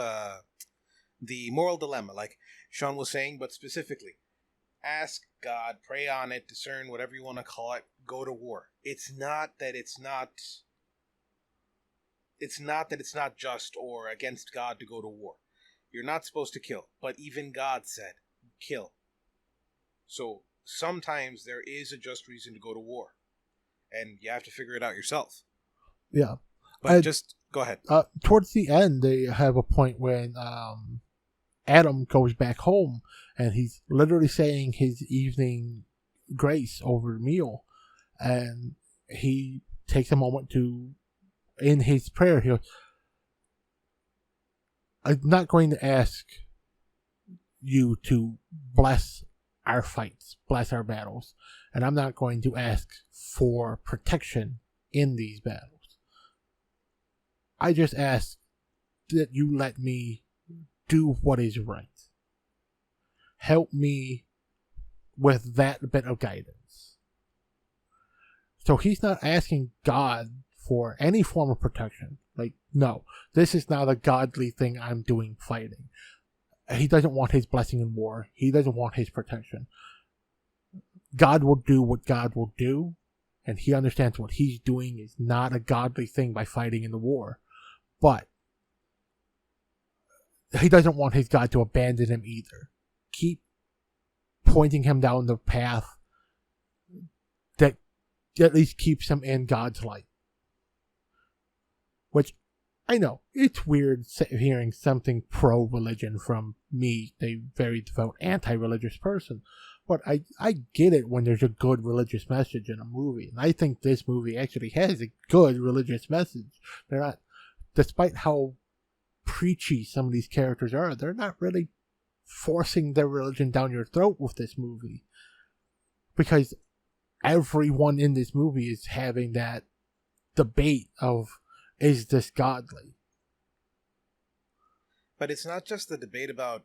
the moral dilemma, like Sean was saying, but specifically, ask God, pray on it, discern, whatever you want to call it, go to war. It's not that it's not just or against God to go to war. You're not supposed to kill, but even God said, kill. So sometimes there is a just reason to go to war, and you have to figure it out yourself. Yeah. But just go ahead. Towards the end, they have a point when Adam goes back home, and he's literally saying his evening grace over a meal, and he takes a moment to, in his prayer, he goes, I'm not going to ask you to bless our fights, bless our battles, and I'm not going to ask for protection in these battles. I just ask that you let me do what is right. Help me with that bit of guidance. So he's not asking God for any form of protection. Like, no, this is not a godly thing I'm doing fighting. He doesn't want his blessing in war. He doesn't want his protection. God will do what God will do, and he understands what he's doing is not a godly thing by fighting in the war. But he doesn't want his God to abandon him either. Keep pointing him down the path that at least keeps him in God's light. Which, I know, it's weird hearing something pro-religion from me, a very devout anti-religious person. But I get it when there's a good religious message in a movie. And I think this movie actually has a good religious message. They're not, despite how preachy some of these characters are, they're not really forcing their religion down your throat with this movie. Because everyone in this movie is having that debate of, is this godly? But it's not just the debate about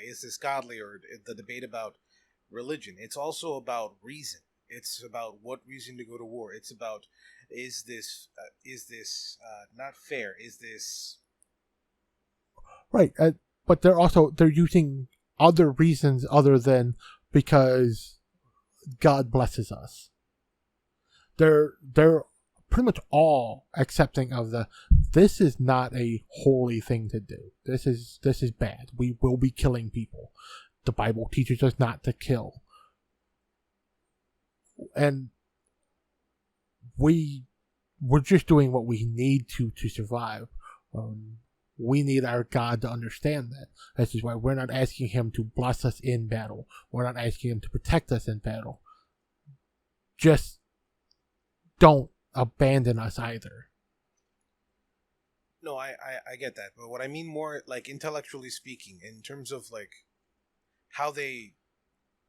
is this godly, or the debate about religion. It's also about reason. It's about what reason to go to war. It's about is this not fair? Is this Right, but they're using other reasons other than because God blesses us. They're pretty much all accepting of this is not a holy thing to do. This is bad. We will be killing people. The Bible teaches us not to kill. And we're just doing what we need to survive. We need our God to understand that. This is why we're not asking him to bless us in battle. We're not asking him to protect us in battle. Just don't abandon us either. No, I get that. But what I mean more, like, intellectually speaking, in terms of, like, how they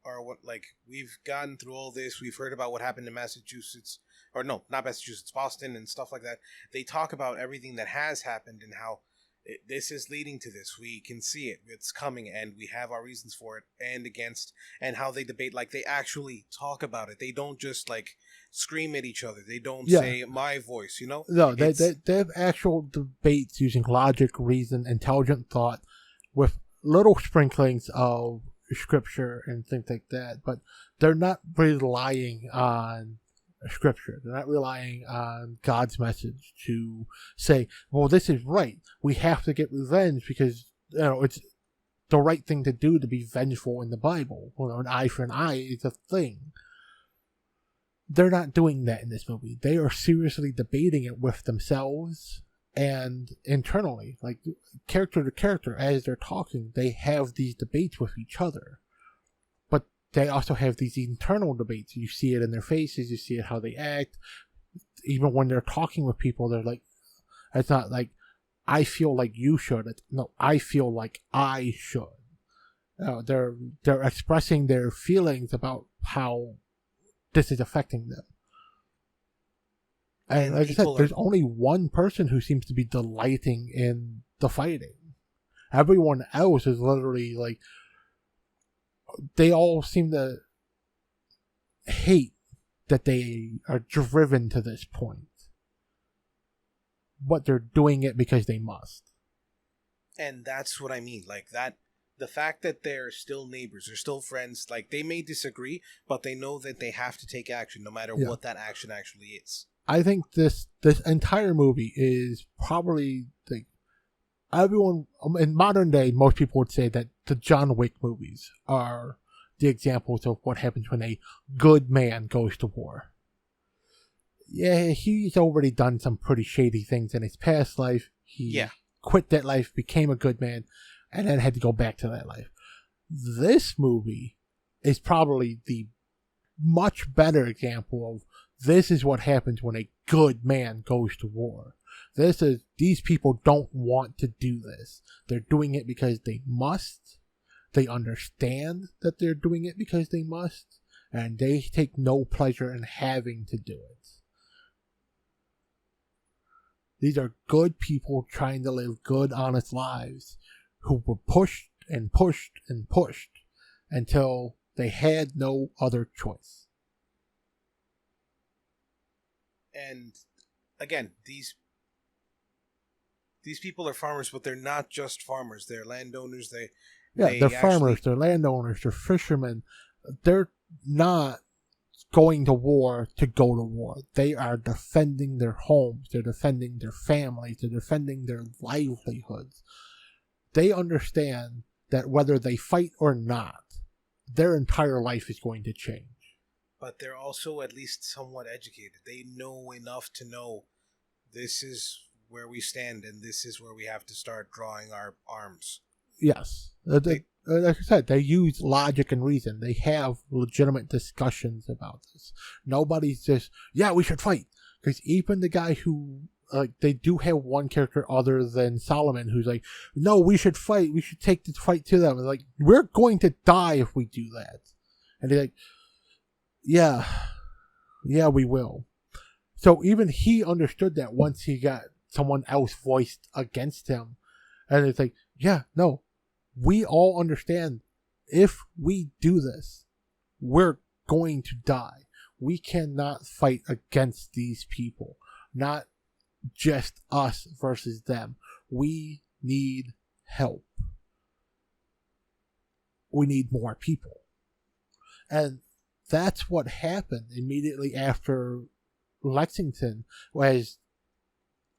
are, what, like, we've gotten through all this. We've heard about what happened in Massachusetts. Or no, not Massachusetts, Boston and stuff like that. They talk about everything that has happened and how this is leading to this. We can see it. It's coming, and we have our reasons for it and against, and how they debate. Like, they actually talk about it. They don't just, like, scream at each other. They don't say my voice, you know? No, they have actual debates using logic, reason, intelligent thought with little sprinklings of scripture and things like that. But they're not relying on scripture. They're not relying on God's message to say, well, this is right. We have to get revenge because, it's the right thing to do to be vengeful in the Bible. An eye for an eye is a thing. They're not doing that in this movie. They are seriously debating it with themselves and internally. Like, character to character, as they're talking, they have these debates with each other. But they also have these internal debates. You see it in their faces. You see it how they act. Even when they're talking with people, they're like, it's not like, I feel like you should. No, I feel like I should. They're expressing their feelings about how this is affecting them. And like I said, there's only one person who seems to be delighting in the fighting. Everyone else is literally like, they all seem to hate that they are driven to this point. But they're doing it because they must. And that's what I mean. Like, that, the fact that they're still neighbors, they're still friends, like, they may disagree, but they know that they have to take action no matter what that action actually is. I think this entire movie is probably, like, everyone in modern day, most people would say that the John Wick movies are the examples of what happens when a good man goes to war. Yeah, he's already done some pretty shady things in his past life. He quit that life, became a good man, and then had to go back to that life. This movie is probably the much better example of this is what happens when a good man goes to war. These people don't want to do this. They're doing it because they must. They understand that they're doing it because they must, and they take no pleasure in having to do it. These are good people trying to live good, honest lives who were pushed and pushed and pushed until they had no other choice. And again, these people are farmers, but they're not just farmers. They're landowners. They're farmers, they're landowners, they're fishermen. They're not going to war to go to war. They are defending their homes, they're defending their families, they're defending their livelihoods. They understand that whether they fight or not, their entire life is going to change. But they're also at least somewhat educated. They know enough to know this is where we stand and this is where we have to start drawing our arms. Yes. Like I said, they use logic and reason. They have legitimate discussions about this. Nobody's just, we should fight. Because even the guy who, they do have one character other than Solomon who's like, no, we should fight. We should take this fight to them. And like, we're going to die if we do that. And they're like, yeah, we will. So even he understood that once he got someone else voiced against him. And it's like, we all understand if we do this, we're going to die. we cannot fight against these people. Not just us versus them. We need help. We need more people. And that's what happened immediately after Lexington, as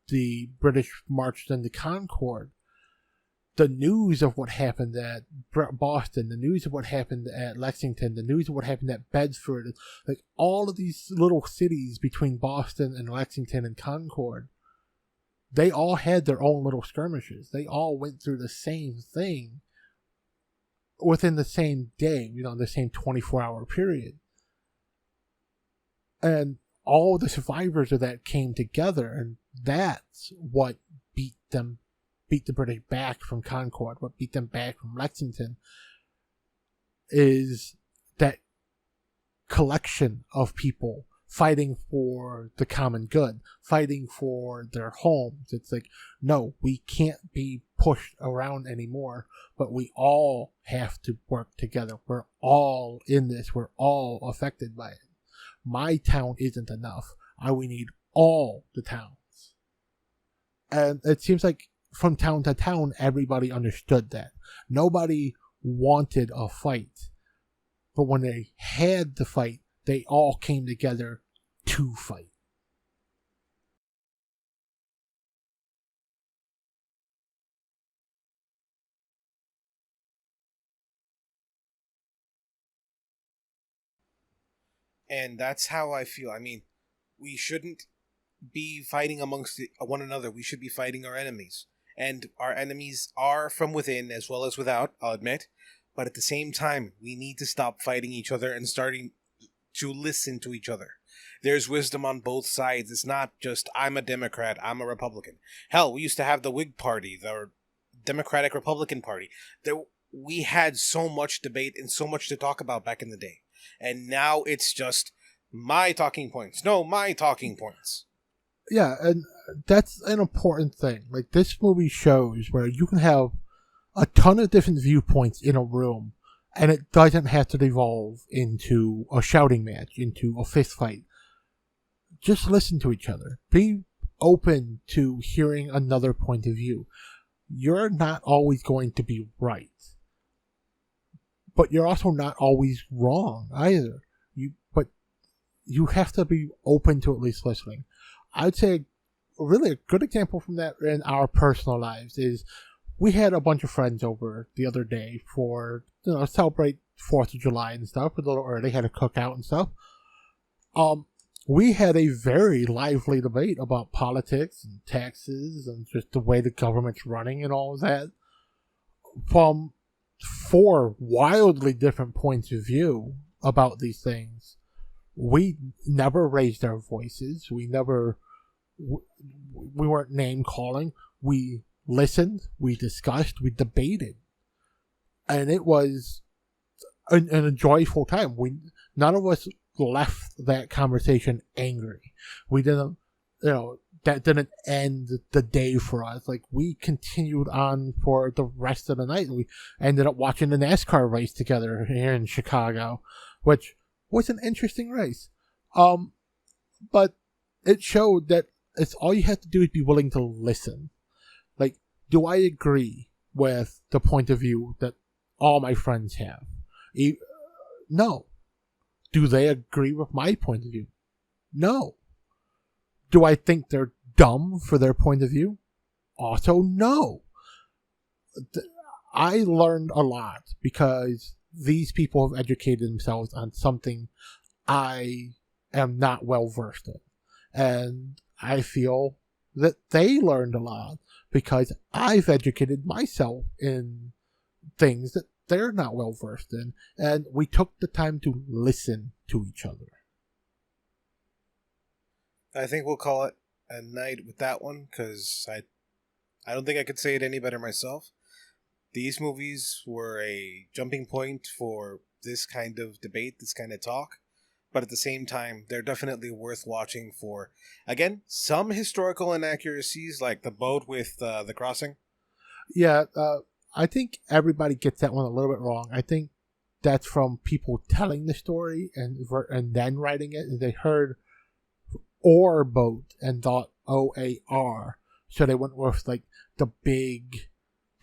the British marched into Concord. The news of what happened at Boston, the news of what happened at Lexington, the news of what happened at Bedford, like all of these little cities between Boston and Lexington and Concord, they all had their own little skirmishes. They all went through the same thing within the same day, the same 24-hour period. And all the survivors of that came together, and that's what beat the British back from Concord, what beat them back from Lexington, is that collection of people fighting for the common good, fighting for their homes. It's like, no, we can't be pushed around anymore, but we all have to work together. We're all in this. We're all affected by it. My town isn't enough. We need all the towns. And it seems like from town to town, everybody understood that. Nobody wanted a fight. But when they had the fight, they all came together to fight. And that's how I feel. I mean, we shouldn't be fighting amongst one another. We should be fighting our enemies. And our enemies are from within as well as without, I'll admit. But at the same time, we need to stop fighting each other and starting to listen to each other. There's wisdom on both sides. It's not just, I'm a Democrat, I'm a Republican. Hell, we used to have the Whig Party, the Democratic Republican Party. We had so much debate and so much to talk about back in the day. And now it's just my talking points. No, my talking points. Yeah, and that's an important thing. Like, this movie shows where you can have a ton of different viewpoints in a room, and it doesn't have to devolve into a shouting match, into a fist fight. Just listen to each other. Be open to hearing another point of view. You're not always going to be right, but you're also not always wrong either. But you have to be open to at least listening. I'd say really a good example from that in our personal lives is we had a bunch of friends over the other day for, celebrate 4th of July and stuff, a little early, had a cookout and stuff. We had a very lively debate about politics and taxes and just the way the government's running and all of that. From 4 wildly different points of view about these things, we never raised our voices. We weren't name calling. We listened, we discussed, we debated, and it was a joyful time. None of us left that conversation angry. We didn't, that didn't end the day for us. Like, we continued on for the rest of the night. We ended up watching the NASCAR race together here in Chicago, which was an interesting race. But it showed that it's all you have to do is be willing to listen. Like, do I agree with the point of view that all my friends have? No. Do they agree with my point of view? No. Do I think they're dumb for their point of view? Also, no. I learned a lot because these people have educated themselves on something I am not well versed in. And I feel that they learned a lot because I've educated myself in things that they're not well versed in. And we took the time to listen to each other. I think we'll call it a night with that one, because I don't think I could say it any better myself. These movies were a jumping point for this kind of debate, this kind of talk. But at the same time, they're definitely worth watching for, again, some historical inaccuracies, like the boat with the crossing. Yeah, I think everybody gets that one a little bit wrong. I think that's from people telling the story and then writing it. They heard oar boat and thought OAR, so they went with like the big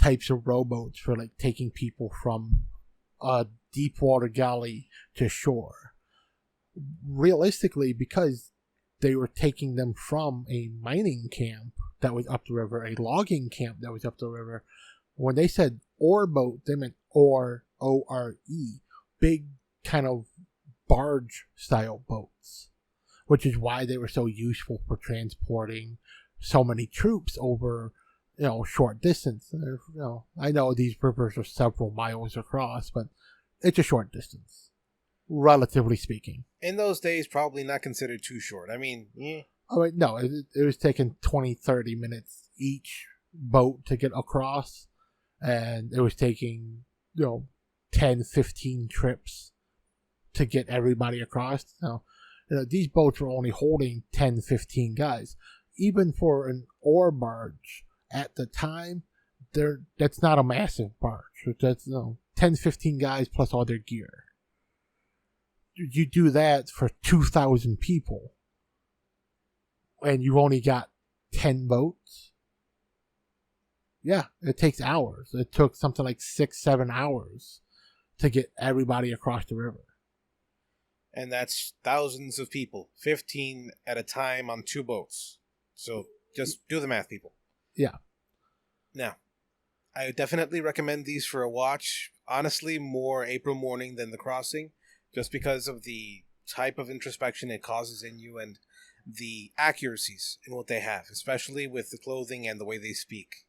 types of rowboats for like taking people from a deep water galley to shore. Realistically, because they were taking them from a mining camp that was up the river, a logging camp that was up the river, when they said oar boat, they meant oar, O-R-E, big kind of barge style boats, which is why they were so useful for transporting so many troops over, short distance. I know these rivers are several miles across, but it's a short distance, relatively speaking. In those days, probably not considered too short. I mean, yeah. Oh, wait, no, it was taking 20, 30 minutes each boat to get across, and it was taking, 10, 15 trips to get everybody across. These boats were only holding 10, 15 guys. Even for an oar barge at the time, that's not a massive barge. That's 10, 15 guys plus all their gear. You do that for 2,000 people, and you've only got 10 boats. Yeah, it takes hours. It took something like 6-7 hours to get everybody across the river. And that's thousands of people, 15 at a time on 2 boats. So just do the math, people. Yeah. Now, I definitely recommend these for a watch. Honestly, more April Morning than The Crossing, just because of the type of introspection it causes in you and the accuracies in what they have, especially with the clothing and the way they speak.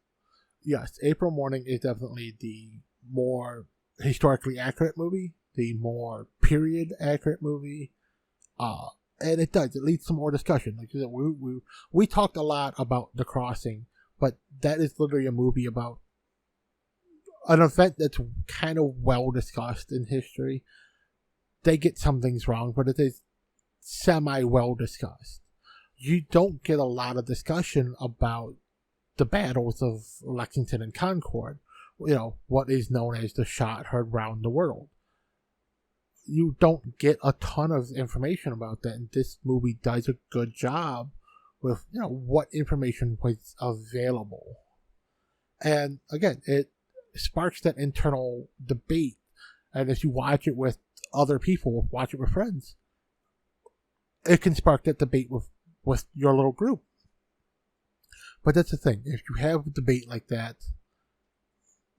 Yes, April Morning is definitely the more historically accurate movie, the more period accurate movie, and it leads to more discussion. Like you said, we talked a lot about The Crossing, but that is literally a movie about an event that's kind of well discussed in history. They get some things wrong, but it is semi well discussed. You don't get a lot of discussion about the battles of Lexington and Concord, what is known as the shot heard round the world. You don't get a ton of information about that, and this movie does a good job with what information was available. And again, it sparks that internal debate, and if you watch it with other people, watch it with friends, it can spark that debate with your little group. But that's the thing. If you have a debate like that,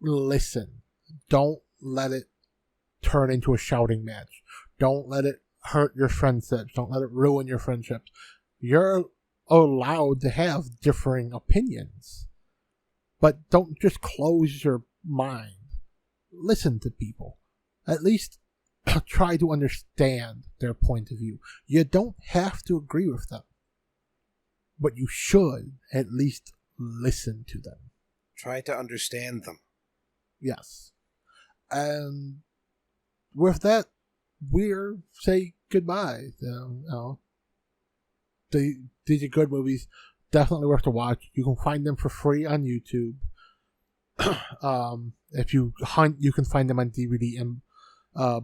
listen. Don't let it turn into a shouting match. Don't let it hurt your friendships. Don't let it ruin your friendships. You're allowed to have differing opinions. But don't just close your mind. Listen to people. At least try to understand their point of view. You don't have to agree with them, but you should at least listen to them. Try to understand them. Yes. And with that, we're say goodbye. These are good movies. Definitely worth to watch. You can find them for free on YouTube. If you hunt, you can find them on DVD and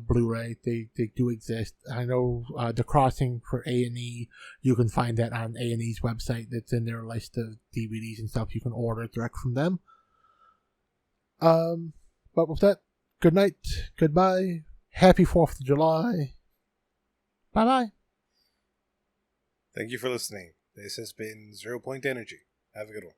Blu-ray. They do exist. I know The Crossing for A&E, you can find that on A&E's website. That's in their list of DVDs and stuff. You can order direct from them. But with that, good night, goodbye, happy 4th of July, bye-bye. Thank you for listening. This has been ZeroPoint Energy. Have a good one.